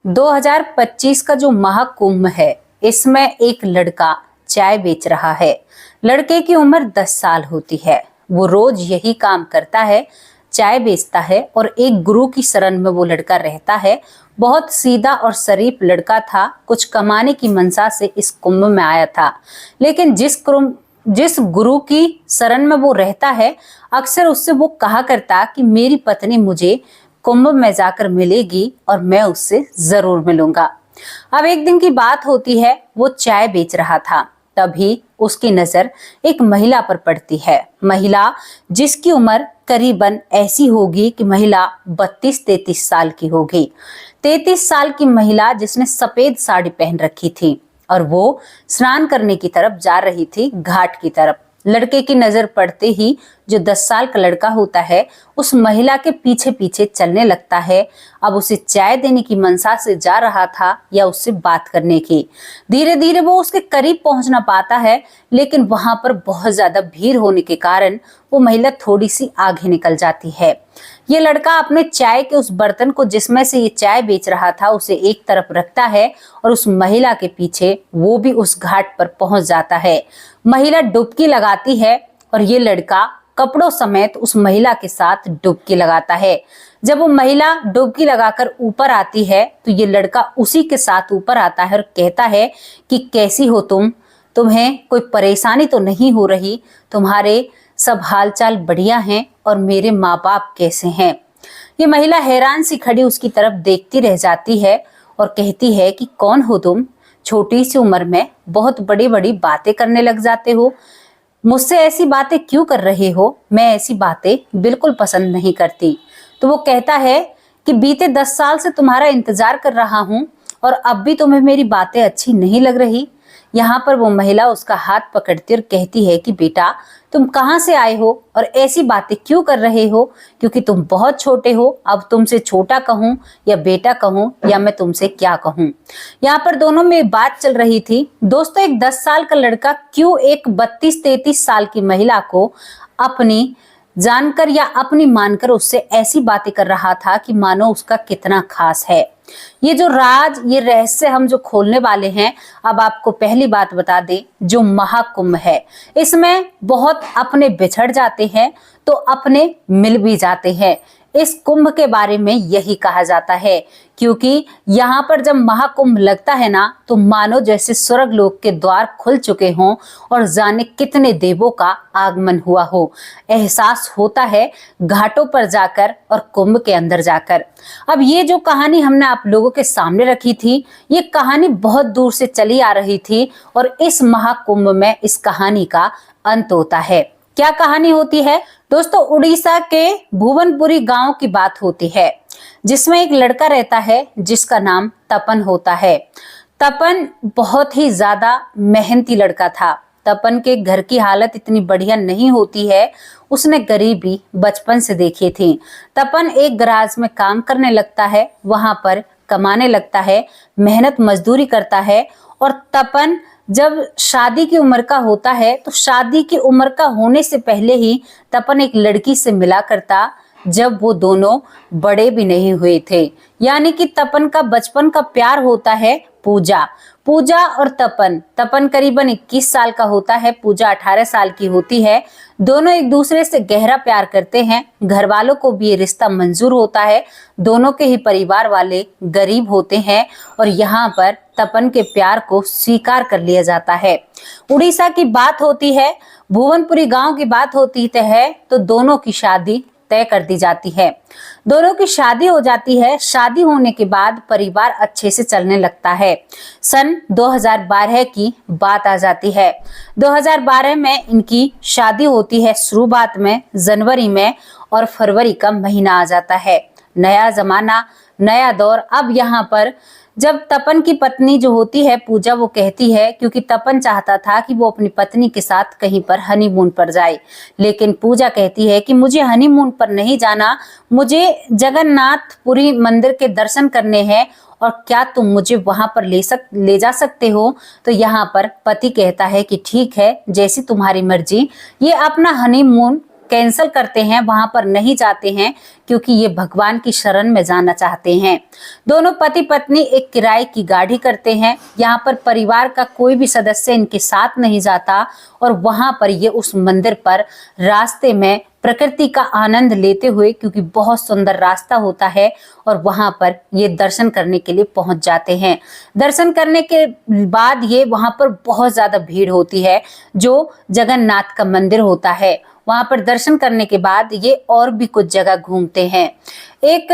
2025 का जो महाकुंभ है, इसमें एक लड़का चाय बेच रहा है। लड़के की उम्र 10 साल होती है। वो रोज यही काम करता है, चाय बेचता है और एक गुरु की शरण में वो लड़का रहता है। बहुत सीधा और शरीफ लड़का था। कुछ कमाने की मंशा से इस कुंभ में आया था, लेकिन जिस गुरु की शरण में वो रहता है, अक्सर उससे वो कहा करता कि मेरी पत्नी मुझे कुंभ में जाकर मिलेगी और मैं उससे जरूर मिलूंगा। अब एक दिन की बात होती है, वो चाय बेच रहा था। तभी उसकी नजर एक महिला पर पड़ती है। महिला जिसकी उम्र करीबन ऐसी होगी कि महिला 32-33 साल की होगी। 33 साल की महिला जिसने सफेद साड़ी पहन रखी थी और वो स्नान करने की तरफ जा रही थी, घाट की तरफ। लड़के की नजर पड़ते ही जो 10 साल का लड़का होता है, उस महिला के पीछे पीछे चलने लगता है। अब उसे चाय देने की मनसा से जा रहा था या उससे बात करने की। धीरे धीरे वो उसके करीब पहुंच ना पाता है, लेकिन वहां पर बहुत ज्यादा भीड़ होने के कारण वो महिला थोड़ी सी आगे निकल जाती है। ये लड़का अपने चाय के उस बर्तन को जिसमें से ये चाय बेच रहा था, उसे एक तरफ रखता है और उस महिला के पीछे वो भी उस घाट पर पहुंच जाता है। महिला डुबकी लगाती है और ये लड़का कपड़ों समेत उस महिला के साथ डुबकी लगाता है। जब वो महिला डुबकी लगाकर ऊपर आती है तो ये लड़का उसी के साथ ऊपर आता है और कहता है कि कैसी हो तुम? तुम्हें कोई परेशानी तो नहीं हो रही? तुम्हारे सब हालचाल बढ़िया हैं और मेरे माँ बाप कैसे हैं? ये महिला हैरान सी खड़ी उसकी तरफ देखती रह जाती है और कहती है कि कौन हो तुम? छोटी सी उम्र में बहुत बड़ी बड़ी बातें करने लग जाते हो। मुझसे ऐसी बातें क्यों कर रहे हो? मैं ऐसी बातें बिल्कुल पसंद नहीं करती। तो वो कहता है कि बीते 10 साल से तुम्हारा इंतजार कर रहा हूँ और अब भी तुम्हें मेरी बातें अच्छी नहीं लग रही। यहाँ पर वो महिला उसका हाथ पकड़ती और कहती है कि बेटा, तुम कहाँ से आए हो और ऐसी बातें क्यों कर रहे हो? क्योंकि तुम बहुत छोटे हो। अब तुमसे छोटा कहूँ या बेटा कहूँ या मैं तुमसे क्या कहूँ? यहाँ पर दोनों में बात चल रही थी। दोस्तों, एक 10 साल का लड़का क्यों एक 32-33 साल की महिला को अपनी जानकर या अपनी मानकर उससे ऐसी बातें कर रहा था कि मानो उसका कितना खास है। ये जो राज, ये रहस्य हम जो खोलने वाले हैं, अब आपको पहली बात बता दें, जो महाकुंभ है, इसमें बहुत अपने बिछड़ जाते हैं तो अपने मिल भी जाते हैं। इस कुंभ के बारे में यही कहा जाता है, क्योंकि यहाँ पर जब महाकुंभ लगता है ना, तो मानो जैसे स्वर्ग लोक के द्वार खुल चुके हों और जाने कितने देवों का आगमन हुआ हो। एहसास होता है घाटों पर जाकर और कुंभ के अंदर जाकर। अब ये जो कहानी हमने आप लोगों के सामने रखी थी, ये कहानी बहुत दूर से चली आ रही थी और इस महाकुंभ में इस कहानी का अंत होता है। क्या कहानी होती है दोस्तों? उड़ीसा के भुवनपुरी गांव की बात होती है, जिसमें एक लड़का रहता है जिसका नाम तपन होता है। तपन बहुत ही ज्यादा मेहनती लड़का था। तपन के घर की हालत इतनी बढ़िया नहीं होती है, उसने गरीबी बचपन से देखी थी। तपन एक गराज में काम करने लगता है, वहां पर कमाने लगता है, मेहनत मजदूरी करता है। और तपन जब शादी की उम्र का होता है, तो शादी की उम्र का होने से पहले ही तपन एक लड़की से मिला करता, जब वो दोनों बड़े भी नहीं हुए थे। यानी कि तपन का बचपन का प्यार होता है पूजा। पूजा और तपन, तपन करीबन 21 साल का होता है, पूजा 18 साल की होती है। दोनों एक दूसरे से गहरा प्यार करते हैं। घर वालों को भी ये रिश्ता मंजूर होता है। दोनों के ही परिवार वाले गरीब होते हैं और यहाँ पर तपन के प्यार को स्वीकार कर लिया जाता है। उड़ीसा की बात होती है, भुवनपुरी गांव की बात होती है, तो दोनों की शादी तय कर दी जाती है। दोनों की शादी हो जाती है। शादी होने के बाद परिवार अच्छे से चलने लगता है। सन 2012 की बात आ जाती है। 2012 में इनकी शादी होती है, शुरुआत में जनवरी में, और फरवरी का महीना आ जाता है। नया जमाना, नया दौर। अब यहाँ पर जब तपन की पत्नी जो होती है पूजा, वो कहती है, क्योंकि तपन चाहता था कि वो अपनी पत्नी के साथ कहीं पर हनीमून पर जाए, लेकिन पूजा कहती है कि मुझे हनीमून पर नहीं जाना, मुझे जगन्नाथपुरी मंदिर के दर्शन करने हैं और क्या तुम मुझे वहां पर ले जा सकते हो? तो यहाँ पर पति कहता है कि ठीक है, जैसी तुम्हारी मर्जी। ये अपना हनीमून कैंसल करते हैं, वहां पर नहीं जाते हैं क्योंकि ये भगवान की शरण में जाना चाहते हैं। दोनों पति पत्नी एक किराए की गाड़ी करते हैं। यहाँ पर परिवार का कोई भी सदस्य इनके साथ नहीं जाता और वहां पर ये उस मंदिर पर रास्ते में प्रकृति का आनंद लेते हुए, क्योंकि बहुत सुंदर रास्ता होता है, और वहां पर ये दर्शन करने के लिए पहुंच जाते हैं। दर्शन करने के बाद ये वहां पर बहुत ज्यादा भीड़ होती है, जो जगन्नाथ का मंदिर होता है। वहां पर दर्शन करने के बाद ये और भी कुछ जगह घूमते हैं। एक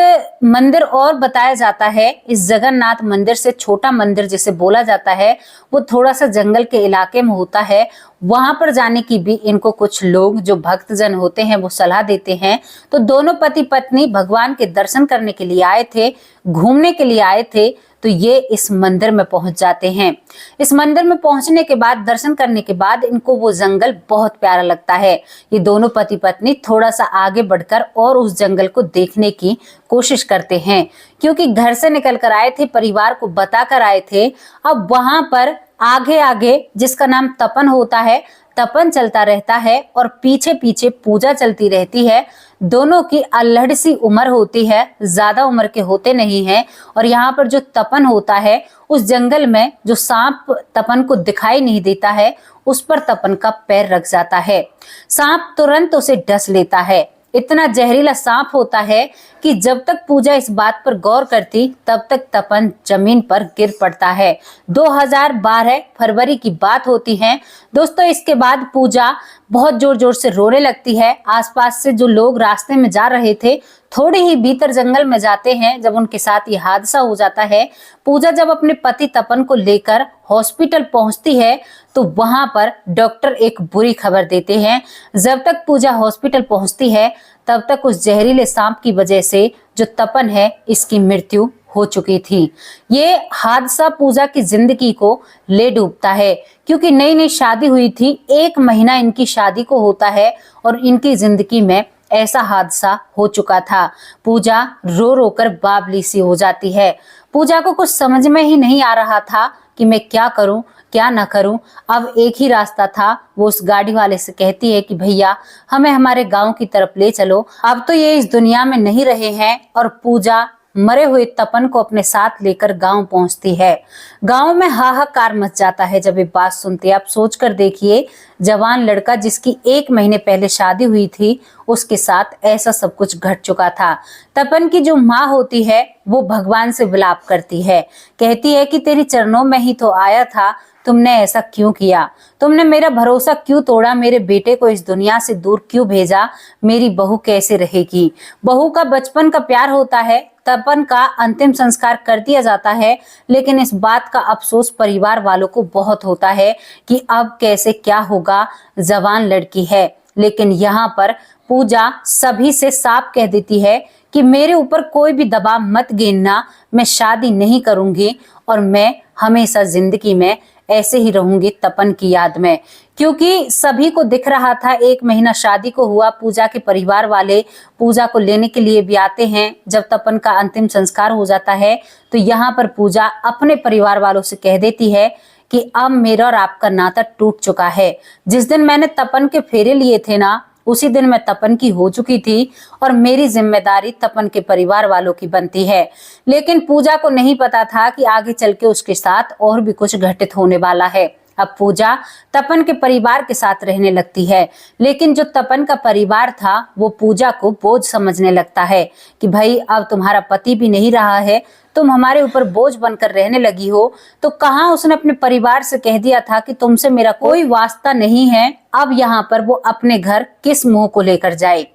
मंदिर और बताया जाता है, इस जगन्नाथ मंदिर से छोटा मंदिर जिसे बोला जाता है, वो थोड़ा सा जंगल के इलाके में होता है। वहां पर जाने की भी इनको कुछ लोग जो भक्तजन होते हैं वो सलाह देते हैं। तो दोनों पति पत्नी भगवान के दर्शन करने के लिए आए थे, घूमने के लिए आए थे, तो ये इस मंदिर में पहुंच जाते हैं। इस मंदिर में पहुंचने के बाद, दर्शन करने के बाद इनको वो जंगल बहुत प्यारा लगता है। ये दोनों पति पत्नी थोड़ा सा आगे बढ़कर और उस जंगल को देखने की कोशिश करते हैं, क्योंकि घर से निकल कर आए थे, परिवार को बता कर आए थे। अब वहां पर आगे आगे जिसका नाम तपन होता है, तपन चलता रहता है और पीछे पीछे पूजा चलती रहती है। दोनों की अल्हड़ सी उम्र होती है, ज्यादा उम्र के होते नहीं हैं। और यहाँ पर जो तपन होता है, उस जंगल में जो सांप तपन को दिखाई नहीं देता है, उस पर तपन का पैर रख जाता है। सांप तुरंत उसे डस लेता है। इतना जहरीला सांप होता है कि जब तक पूजा इस बात पर गौर करती, तब तक तपन जमीन पर गिर पड़ता है। 2012 फरवरी की बात होती है दोस्तों। इसके बाद पूजा बहुत जोर जोर से रोने लगती है। आसपास से जो लोग रास्ते में जा रहे थे, थोड़े ही भीतर जंगल में जाते हैं, जब उनके साथ ये हादसा हो जाता है। पूजा जब अपने पति तपन को लेकर हॉस्पिटल पहुंचती है, तो वहां पर डॉक्टर एक बुरी खबर देते हैं। जब तक पूजा हॉस्पिटल पहुंचती है, तब तक उस जहरीले सांप की वजह से जो तपन है, इसकी मृत्यु हो चुकी थी। ये हादसा पूजा की जिंदगी को ले डूबता है, क्योंकि नई नई शादी हुई थी, 1 महीना इनकी शादी को होता है और इनकी जिंदगी में ऐसा हादसा हो चुका था। पूजा रो रो कर बावली सी हो जाती है। पूजा को कुछ समझ में ही नहीं आ रहा था कि मैं क्या करूं, क्या ना करूं। अब एक ही रास्ता था। वो उस गाड़ी वाले से कहती है कि भैया, हमें हमारे गांव की तरफ ले चलो। अब तो ये इस दुनिया में नहीं रहे हैं। और पूजा मरे हुए तपन को अपने साथ लेकर गांव पहुंचती है। गांव में हाहाकार मच जाता है जब ये बात सुनती है। आप सोच कर देखिए, जवान लड़का जिसकी 1 महीने पहले शादी हुई थी, उसके साथ ऐसा सब कुछ घट चुका था। तपन की जो माँ होती है, वो भगवान से विलाप करती है, कहती है कि तेरी चरणों में ही तो आया था, तुमने ऐसा क्यों किया? तुमने मेरा भरोसा क्यों तोड़ा? मेरे बेटे को इस दुनिया से दूर क्यों भेजा? मेरी बहू कैसे रहेगी? बहू का बचपन का प्यार होता है, तपन का अंतिम संस्कार कर दिया जाता है, लेकिन इस बात का अफसोस परिवार वालों को बहुत होता है कि अब कैसे क्या होगा, जवान लड़की है। लेकिन यहाँ पर पूजा सभी से साफ कह देती है कि मेरे ऊपर कोई भी दबाव मत गिनना, मैं शादी नहीं करूंगी और मैं हमेशा जिंदगी में ऐसे ही रहूंगी तपन की याद में। क्योंकि सभी को दिख रहा था, 1 महीना शादी को हुआ, पूजा के परिवार वाले पूजा को लेने के लिए भी आते हैं। जब तपन का अंतिम संस्कार हो जाता है, तो यहाँ पर पूजा अपने परिवार वालों से कह देती है कि अब मेरा और आपका नाता टूट चुका है। जिस दिन मैंने तपन के फेरे लिए थे ना, उसी दिन मैं तपन की हो चुकी थी और मेरी जिम्मेदारी तपन के परिवार वालों की बनती है। लेकिन पूजा को नहीं पता था कि आगे चल के उसके साथ और भी कुछ घटित होने वाला है। अब पूजा तपन के परिवार के साथ रहने लगती है, लेकिन जो तपन का परिवार था, वो पूजा को बोझ समझने लगता है कि भाई, अब तुम्हारा पति भी नहीं रहा है, तुम हमारे ऊपर बोझ बनकर रहने लगी हो। तो कहाँ उसने अपने परिवार से कह दिया था कि तुमसे मेरा कोई वास्ता नहीं है। अब यहाँ पर वो अपने घर किस मुंह को लेकर जाए।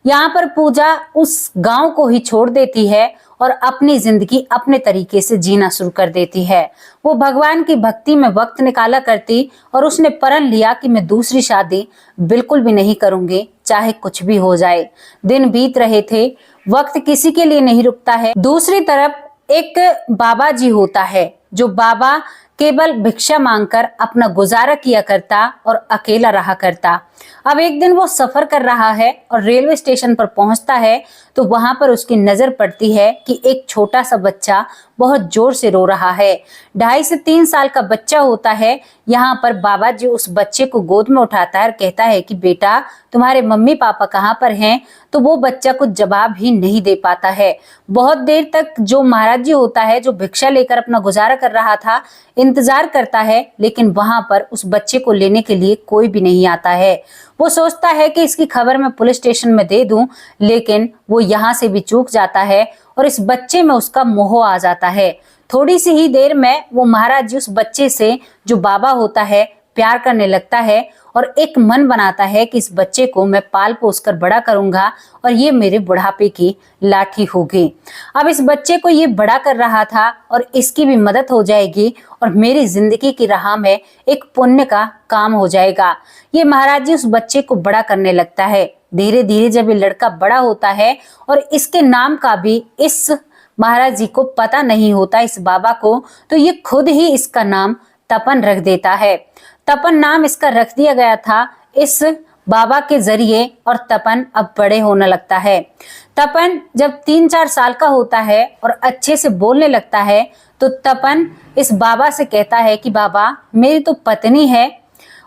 यहाँ पर पूजा उस गांव को ही छोड़ देती है और अपनी जिंदगी अपने तरीके से जीना शुरू कर देती है। वो भगवान की भक्ति में वक्त निकाला करती और उसने प्रण लिया कि मैं दूसरी शादी बिल्कुल भी नहीं करूंगी, चाहे कुछ भी हो जाए। दिन बीत रहे थे, वक्त किसी के लिए नहीं रुकता है। दूसरी तरफ एक बाबा जी होता है, जो बाबा केवल भिक्षा मांगकर अपना गुजारा किया करता और अकेला रहा करता। अब एक दिन वो सफर कर रहा है और रेलवे स्टेशन पर पहुंचता है तो वहां पर उसकी नजर पड़ती है कि एक छोटा सा बच्चा बहुत जोर से रो रहा है। 2.5 से 3 साल का बच्चा होता है। यहाँ पर बाबा जी उस बच्चे को गोद में उठाता है और कहता है कि बेटा तुम्हारे मम्मी पापा कहाँ पर हैं? तो वो बच्चा कुछ जवाब ही नहीं दे पाता है। बहुत देर तक जो महाराज जी होता है, जो भिक्षा लेकर अपना गुजारा कर रहा था, इंतजार करता है, लेकिन वहां पर उस बच्चे को लेने के लिए कोई भी नहीं आता है। वो सोचता है कि इसकी खबर मैं पुलिस स्टेशन में दे दूं, लेकिन वो यहाँ से भी चूक जाता है और इस बच्चे में उसका मोह आ जाता है। थोड़ी सी ही देर में वो महाराज जी उस बच्चे से, जो बाबा होता है, प्यार करने लगता है और एक मन बनाता है कि इस बच्चे को मैं पाल पोस कर बड़ा करूंगा और ये मेरे बुढ़ापे की लाठी होगी। अब इस बच्चे को ये बड़ा कर रहा था और इसकी भी मदद हो जाएगी और मेरी जिंदगी की राह में एक पुण्य का काम हो जाएगा। ये महाराज जी उस बच्चे को बड़ा करने लगता है। धीरे धीरे जब ये लड़का बड़ा होता है और इसके नाम का भी इस महाराज जी को पता नहीं होता, इस बाबा को, तो ये खुद ही इसका नाम तपन रख देता है। तपन नाम इसका रख दिया गया था इस बाबा के जरिए और तपन अब बड़े होने लगता है। तपन जब 3-4 साल का होता है और अच्छे से बोलने लगता है तो तपन इस बाबा से कहता है कि बाबा मेरी तो पत्नी है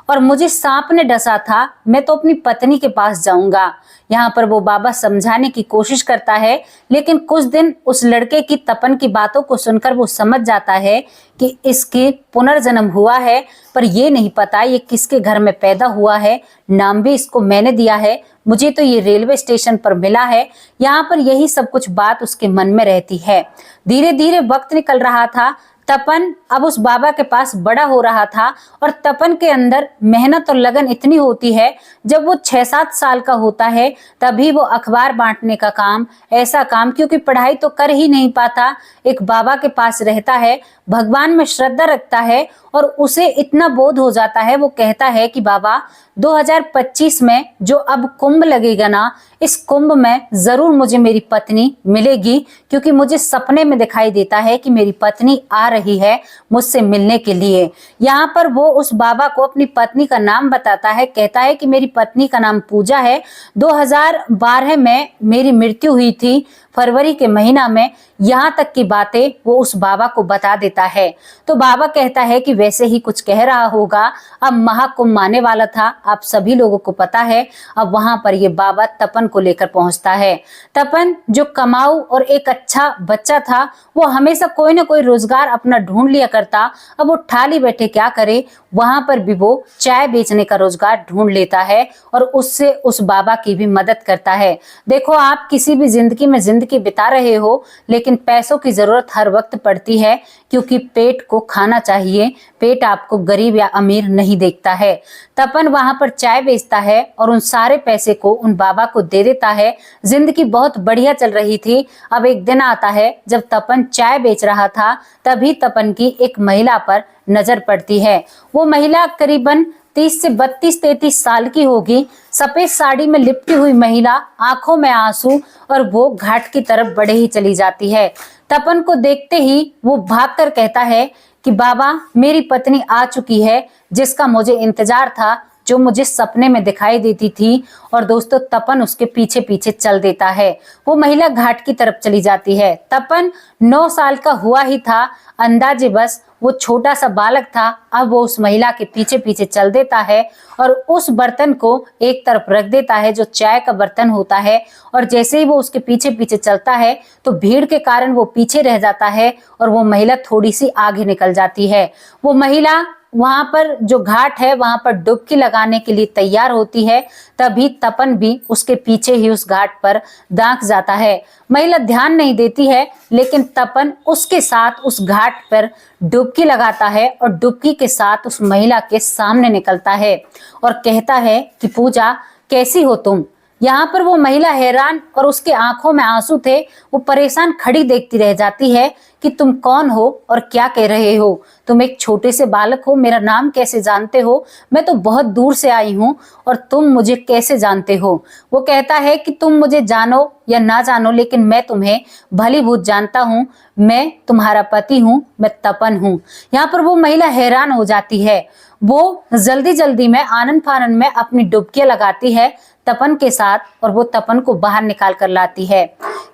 और मुझे सांप ने डसा था, मैं तो अपनी पत्नी के पास जाऊंगा। यहाँ पर वो बाबा समझाने की कोशिश करता है, लेकिन कुछ दिन उस लड़के की, तपन की बातों को सुनकर वो समझ जाता है कि इसकी पुनर्जन्म हुआ है, पर ये नहीं पता ये किसके घर में पैदा हुआ है। नाम भी इसको मैंने दिया है, मुझे तो ये रेलवे स्टेशन पर मिला है। यहाँ पर यही सब कुछ बात उसके मन में रहती है। धीरे धीरे वक्त निकल रहा था। तपन अब उस बाबा के पास बड़ा हो रहा था और तपन के अंदर मेहनत और लगन इतनी होती है। जब वो 6-7 साल का होता है तभी वो अखबार बांटने का काम, ऐसा काम, क्योंकि पढ़ाई तो कर ही नहीं पाता, एक बाबा के पास रहता है, भगवान में श्रद्धा रखता है और उसे इतना बोध हो जाता है, वो कहता है कि बाबा 2025 में जो अब कुंभ लगेगा ना, इस कुंभ में जरूर मुझे मेरी पत्नी मिलेगी, क्योंकि मुझे सपने में दिखाई देता है कि मेरी पत्नी आ रही है मुझसे मिलने के लिए। यहाँ पर वो उस बाबा को अपनी पत्नी का नाम बताता है, कहता है कि मेरी पत्नी का नाम पूजा है, 2012 में मेरी मृत्यु हुई थी, फरवरी के महीना में। यहाँ तक की बातें वो उस बाबा को बता देता है। तो बाबा कहता है कि वैसे ही कुछ कह रहा होगा, अब महाकुंभ आने वाला था, आप सभी लोगों को पता है। अब वहां पर ये बाबा तपन को लेकर पहुंचता है। तपन जो कमाऊ और एक अच्छा बच्चा था, वो हमेशा कोई ना कोई रोजगार अपना ढूंढ लिया करता। अब वो ठाली बैठे क्या करे, वहां पर भी वो चाय बेचने का रोजगार ढूंढ लेता है और उससे उस बाबा की भी मदद करता है। देखो, आप किसी भी जिंदगी में जिंदगी बिता रहे हो, लेकिन पैसों की जरूरत हर वक्त पड़ती है, क्योंकि पेट को खाना चाहिए। पेट आपको गरीब या अमीर नहीं देखता है। तपन वहां पर चाय बेचता है और उन सारे पैसे को उन बाबा को दे देता है। जिंदगी बहुत बढ़िया चल रही थी। अब एक दिन आता है जब तपन चाय बेच रहा था, तभी तपन की एक महिला पर नजर पड़ती है। वो महिला करीबन 30 से 32-33 साल की होगी। सफेद साड़ी में लिपटी हुई महिला, आंखों में आंसू, और वो घाट की तरफ बढ़े ही चली जाती है। तपन को देखते ही वो भागकर कहता है कि बाबा मेरी पत्नी आ चुकी है, जिसका मुझे इंतजार था, जो मुझे सपने में दिखाई देती थी। और दोस्तों, तपन उसके पीछे पीछे चल देता है। वो महिला घाट की तरफ चली जाती है। तपन 9 साल का हुआ ही था, अंदाजे बस वो छोटा सा बालक था। अब वो उस महिला के पीछे पीछे चल देता है और उस बर्तन को एक तरफ रख देता है, जो चाय का बर्तन होता है। और जैसे ही वो उसके पीछे पीछे चलता है तो भीड़ के कारण वो पीछे रह जाता है और वो महिला थोड़ी सी आगे निकल जाती है। वो महिला वहां पर जो घाट है वहां पर डुबकी लगाने के लिए तैयार होती है। तभी तपन भी उसके पीछे ही उस घाट पर दांक जाता है। महिला ध्यान नहीं देती है, लेकिन तपन उसके साथ उस घाट पर डुबकी लगाता है और डुबकी के साथ उस महिला के सामने निकलता है और कहता है कि पूजा कैसी हो तुम? यहाँ पर वो महिला हैरान और उसके आंखों में आंसू थे। वो परेशान खड़ी देखती रह जाती है कि तुम कौन हो और क्या कह रहे हो? तुम एक छोटे से बालक हो, मेरा नाम कैसे जानते हो? मैं तो बहुत दूर से आई हूँ और तुम मुझे कैसे जानते हो? वो कहता है कि तुम मुझे जानो या ना जानो, लेकिन मैं तुम्हें भली भांति जानता हूँ। मैं तुम्हारा पति हूँ, मैं तपन हूँ। यहाँ पर वो महिला हैरान हो जाती है। वो जल्दी जल्दी में आनन फानन में अपनी डुबकियां लगाती है तपन के साथ और वो तपन को बाहर निकाल कर लाती है।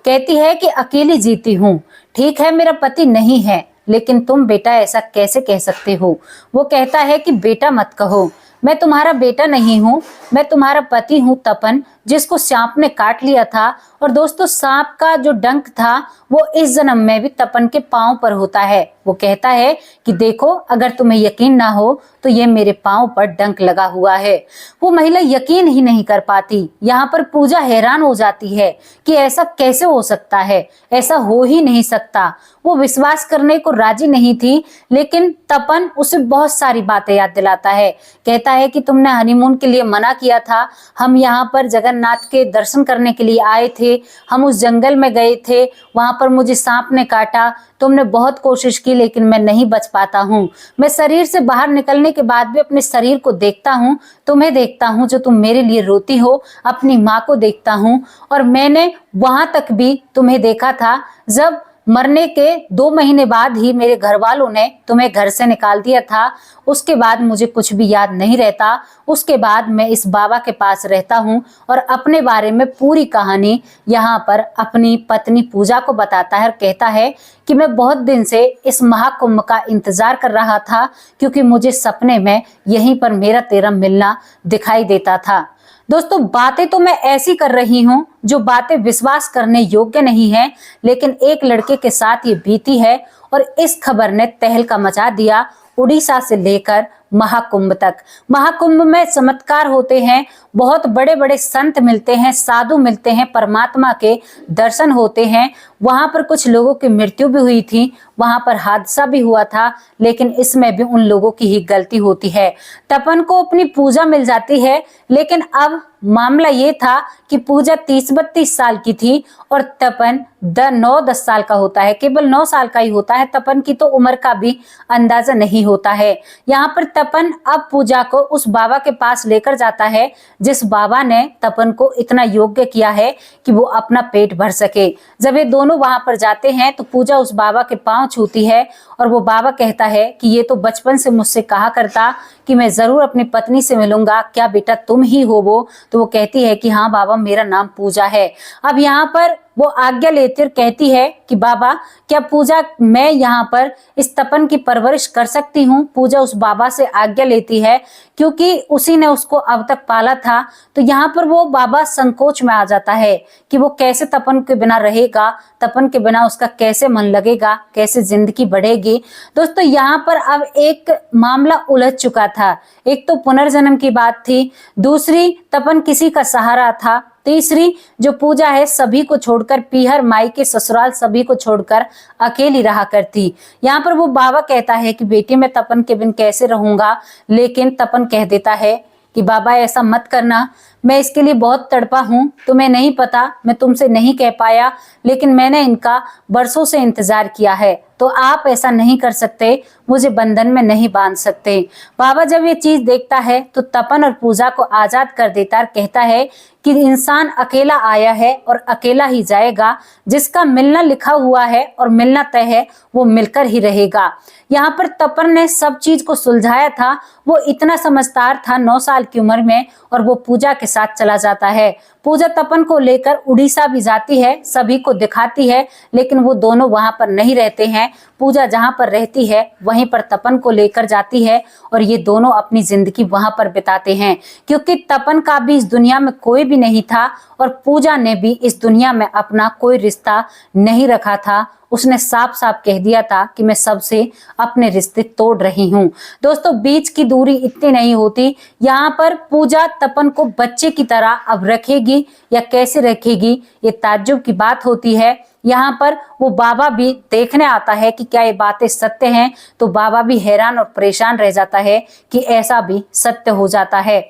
कहती है कि अकेली जीती हूँ, ठीक है मेरा पति नहीं है, लेकिन तुम बेटा ऐसा कैसे कह सकते हो? वो कहता है कि बेटा मत कहो, मैं तुम्हारा बेटा नहीं हूँ, मैं तुम्हारा पति हूँ तपन, जिसको सांप ने काट लिया था। और दोस्तों, सांप का जो डंक था वो इस जन्म में भी तपन के पांव पर होता है। वो कहता है कि देखो, अगर तुम्हें यकीन ना हो तो ये मेरे पांव पर डंक लगा हुआ है। वो महिला यकीन ही नहीं कर पाती। यहाँ पर पूजा हैरान हो जाती है कि ऐसा कैसे हो सकता है, ऐसा हो ही नहीं सकता। वो विश्वास करने को राजी नहीं थी, लेकिन तपन उसे बहुत सारी बातें याद दिलाता है। कहता है कि तुमने हनीमून के लिए मना किया था, हम यहाँ पर जगन्नाथ के दर्शन करने के लिए आए थे, हम उस जंगल में गए थे, वहां पर मुझे सांप ने काटा, तुमने बहुत कोशिश की लेकिन मैं नहीं बच पाता हूँ। मैं शरीर से बाहर निकलने के बाद भी अपने शरीर को देखता हूँ, तुम्हें देखता हूँ जो तुम मेरे लिए रोती हो, अपनी माँ को देखता हूँ। और मैंने वहां तक भी तुम्हें देखा था जब मरने के 2 महीने बाद ही मेरे घर वालों ने तुम्हें घर से निकाल दिया था। उसके बाद मुझे कुछ भी याद नहीं रहता। उसके बाद मैं इस बाबा के पास रहता हूँ और अपने बारे में पूरी कहानी यहाँ पर अपनी पत्नी पूजा को बताता है और कहता है कि मैं बहुत दिन से इस महाकुंभ का इंतजार कर रहा था, क्योंकि मुझे सपने में यहीं पर मेरा तेरा मिलना दिखाई देता था। दोस्तों, बातें तो मैं ऐसी कर रही हूँ जो बातें विश्वास करने योग्य नहीं है, लेकिन एक लड़के के साथ ये बीती है और इस खबर ने तहलका मचा दिया उड़ीसा से लेकर महाकुंभ तक। महाकुंभ में चमत्कार होते हैं, बहुत बड़े बड़े संत मिलते हैं, साधु मिलते हैं, परमात्मा के दर्शन होते हैं। वहां पर कुछ लोगों की मृत्यु भी हुई थी, वहां पर हादसा भी हुआ था, लेकिन इसमें भी उन लोगों की ही गलती होती है। तपन को अपनी पूजा मिल जाती है, लेकिन अब मामला ये था कि पूजा 30-32 साल की थी और तपन 9-10 साल का होता है, केवल 9 साल का ही होता है। तपन की तो उम्र का भी अंदाजा नहीं होता है। यहाँ पर तपन अब पूजा को उस बाबा के पास लेकर जाता है जिस बाबा ने तपन को इतना योग्य किया है कि वो अपना पेट भर सके। जब ये दोनों वहां पर जाते हैं तो पूजा उस बाबा के पांव छूती है और वो बाबा कहता है कि ये तो बचपन से मुझसे कहा करता कि मैं जरूर अपनी पत्नी से मिलूंगा, क्या बेटा तुम ही हो वो? तो वो कहती है कि हाँ बाबा, मेरा नाम पूजा है। अब यहाँ पर वो आज्ञा लेती और कहती है कि बाबा, क्या पूजा मैं यहाँ पर इस तपन की परवरिश कर सकती हूँ? पूजा उस बाबा से आज्ञा लेती है, क्योंकि उसी ने उसको अब तक पाला था। तो यहाँ पर वो बाबा संकोच में आ जाता है कि वो कैसे तपन के बिना रहेगा, तपन के बिना उसका कैसे मन लगेगा, कैसे जिंदगी बढ़ेगी। दोस्तों, यहाँ पर अब एक मामला उलझ चुका था। एक तो पुनर्जन्म की बात थी, दूसरी तपन किसी का सहारा था, तीसरी जो पूजा है सभी को छोड़कर, पीहर माई के ससुराल सभी को छोड़कर अकेली रहा करती। यहाँ पर वो बाबा कहता है कि बेटी मैं तपन के बिन कैसे रहूंगा, लेकिन तपन कह देता है कि बाबा ऐसा मत करना, मैं इसके लिए बहुत तड़पा हूँ, तुम्हें नहीं पता, मैं तुमसे नहीं कह पाया, लेकिन मैंने इनका बरसों से इंतजार किया है, तो आप ऐसा नहीं कर सकते, मुझे बंधन में नहीं बांध सकते। बाबा जब ये चीज देखता है तो तपन और पूजा को आजाद कर देता और कहता है कि इंसान अकेला आया है और अकेला ही जाएगा, जिसका मिलना लिखा हुआ है और मिलना तय है वो मिलकर ही रहेगा। यहाँ पर तपन ने सब चीज को सुलझाया था, वो इतना समझदार था 9 साल की उम्र में, और वो पूजा के साथ चला जाता है। पूजा तपन को लेकर उड़ीसा भी जाती है, सभी को दिखाती है, लेकिन वो दोनों वहां पर नहीं रहते हैं। पूजा जहां पर रहती है वहीं पर तपन को लेकर जाती है और ये दोनों अपनी जिंदगी वहां पर बिताते हैं, क्योंकि तपन का भी इस दुनिया में कोई भी नहीं था और पूजा ने भी इस दुनिया में अपना कोई रिश्ता नहीं रखा था। उसने साफ साफ कह दिया था कि मैं सबसे अपने रिश्ते तोड़ रही हूँ। दोस्तों, बीच की दूरी इतनी नहीं होती। यहाँ पर पूजा तपन को बच्चे की तरह अब रखेगी या कैसे रखेगी, ये ताज्जुब की बात होती है। यहाँ पर वो बाबा भी देखने आता है कि क्या ये बातें सत्य हैं, तो बाबा भी हैरान और परेशान रह जाता है कि ऐसा भी सत्य हो जाता है।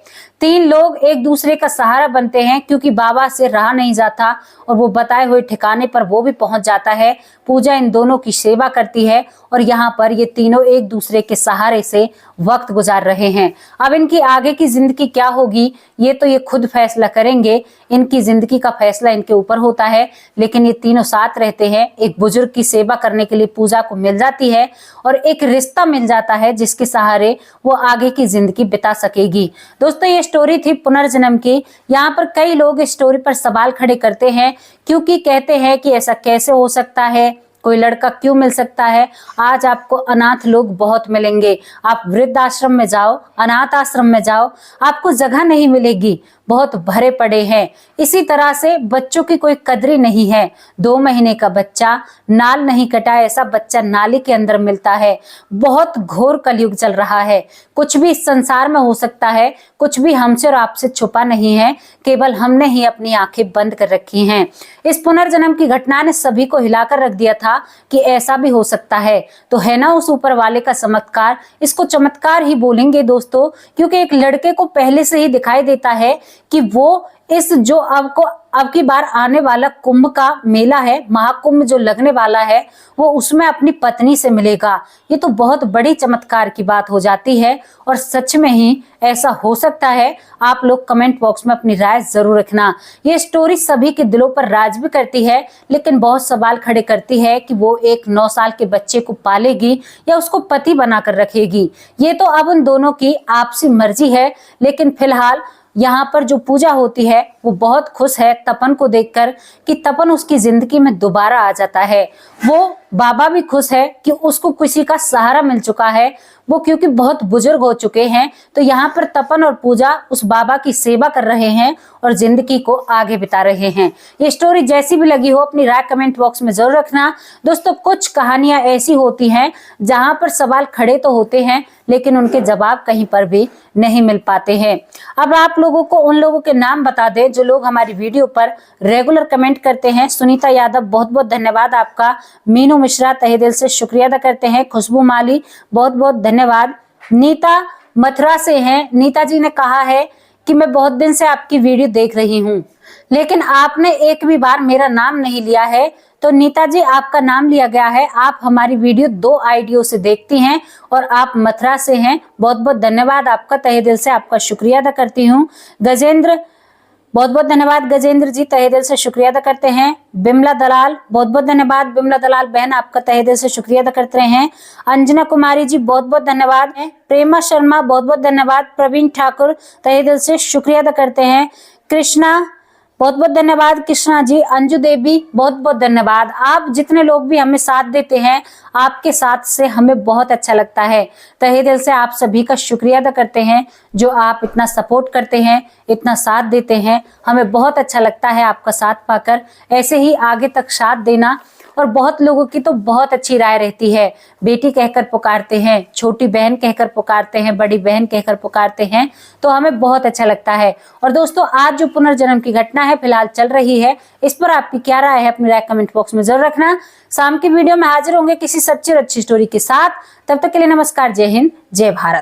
तीन लोग एक दूसरे का सहारा बनते हैं क्योंकि बाबा से रहा नहीं जाता और वो बताए हुए ठिकाने पर वो भी पहुंच जाता है। पूजा इन दोनों की सेवा करती है और यहाँ पर ये तीनों एक दूसरे के सहारे से वक्त गुजार रहे हैं। अब इनकी आगे की जिंदगी क्या होगी ये तो ये खुद फैसला करेंगे, इनकी जिंदगी का फैसला इनके ऊपर होता है। लेकिन ये तीनों साथ रहते हैं, एक बुजुर्ग की सेवा करने के लिए पूजा को मिल जाती है और एक रिश्ता मिल जाता है जिसके सहारे वो आगे की जिंदगी बिता सकेगी। दोस्तों ये स्टोरी थी पुनर्जन्म की। यहाँ पर कई लोग इस स्टोरी पर सवाल खड़े करते हैं क्योंकि कहते हैं कि ऐसा कैसे हो सकता है, कोई लड़का क्यों मिल सकता है। आज आपको अनाथ लोग बहुत मिलेंगे, आप वृद्ध आश्रम में जाओ, अनाथ आश्रम में जाओ, आपको जगह नहीं मिलेगी, बहुत भरे पड़े हैं। इसी तरह से बच्चों की कोई कदर नहीं है। 2 महीने का बच्चा, नाल नहीं कटा ऐसा बच्चा नाली के अंदर मिलता है। बहुत घोर कलयुग चल रहा है, कुछ भी इस संसार में हो सकता है, कुछ भी हमसे और आपसे छुपा नहीं है, केवल हमने ही अपनी आंखें बंद कर रखी हैं। इस पुनर्जन्म की घटना ने सभी को हिलाकर रख दिया था कि ऐसा भी हो सकता है। तो है ना उस ऊपर वाले का चमत्कार, इसको चमत्कार ही बोलेंगे दोस्तों, क्योंकि एक लड़के को पहले से ही दिखाई देता है कि वो इस जो अब की बार आने वाला कुंभ का मेला है, महाकुंभ जो लगने वाला है, वो उसमें अपनी पत्नी से मिलेगा। ये तो बहुत बड़ी चमत्कार की बात हो जाती है और सच में ही ऐसा हो सकता है। आप लोग कमेंट बॉक्स में अपनी राय जरूर रखना। ये स्टोरी सभी के दिलों पर राज भी करती है, लेकिन बहुत सवाल खड़े करती है कि वो एक 9 साल के बच्चे को पालेगी या उसको पति बनाकर रखेगी। ये तो अब उन दोनों की आपसी मर्जी है। लेकिन फिलहाल यहाँ पर जो पूजा होती है वो बहुत खुश है तपन को देखकर कि तपन उसकी जिंदगी में दोबारा आ जाता है। वो बाबा भी खुश है कि उसको किसी का सहारा मिल चुका है, वो क्योंकि बहुत बुजुर्ग हो चुके हैं। तो यहाँ पर तपन और पूजा उस बाबा की सेवा कर रहे हैं और जिंदगी को आगे बिता रहे हैं। ये स्टोरी जैसी भी लगी हो अपनी राय कमेंट बॉक्स में जरूर रखना। दोस्तों कुछ कहानियां ऐसी होती हैं जहां पर सवाल खड़े तो होते हैं लेकिन उनके जवाब कहीं पर भी नहीं मिल पाते हैं। अब आप लोगों को उन लोगों के नाम बता दें जो लोग हमारी वीडियो पर रेगुलर कमेंट करते हैं। सुनीता यादव बहुत बहुत धन्यवाद आपका। मीनू मिश्रा तहे दिल से शुक्रिया अदा करते हैं। खुशबू माली बहुत बहुत धन्यवाद। नीता मथुरा से हैं। नीता जी ने कहा है कि मैं बहुत दिन से आपकी वीडियो देख रही हूँ लेकिन आपने एक भी बार मेरा नाम नहीं लिया है। तो नीता जी आपका नाम लिया गया है। आप हमारी वीडियो 2 आईडियो से देखती हैं और आप मथुरा से हैं। बहुत बहुत धन्यवाद आपका, तहे दिल से आपका शुक्रिया अदा करती हूँ। गजेंद्र बहुत बहुत धन्यवाद गजेंद्र जी, तहे दिल से शुक्रिया अदा करते हैं। बिमला दलाल बहुत बहुत धन्यवाद। बिमला दलाल बहन आपका तहे दिल से शुक्रिया अदा करते हैं। अंजना कुमारी जी बहुत बहुत धन्यवाद। प्रेमा शर्मा बहुत बहुत धन्यवाद। प्रवीण ठाकुर तहे दिल से शुक्रिया अदा करते हैं। कृष्णा बहुत बहुत धन्यवाद कृष्णा जी। अंजू देवी बहुत बहुत धन्यवाद। आप जितने लोग भी हमें साथ देते हैं, आपके साथ से हमें बहुत अच्छा लगता है। तहे दिल से आप सभी का शुक्रिया अदा करते हैं जो आप इतना सपोर्ट करते हैं, इतना साथ देते हैं। हमें बहुत अच्छा लगता है आपका साथ पाकर। ऐसे ही आगे तक साथ देना। और बहुत लोगों की तो बहुत अच्छी राय रहती है, बेटी कहकर पुकारते हैं, छोटी बहन कहकर पुकारते हैं, बड़ी बहन कहकर पुकारते हैं, तो हमें बहुत अच्छा लगता है। और दोस्तों आज जो पुनर्जन्म की घटना है फिलहाल चल रही है, इस पर आपकी क्या राय है अपनी राय कमेंट बॉक्स में जरूर रखना। शाम की वीडियो में हाजिर होंगे किसी सच्ची और अच्छी स्टोरी के साथ। तब तक के लिए नमस्कार, जय हिंद, जय भारत।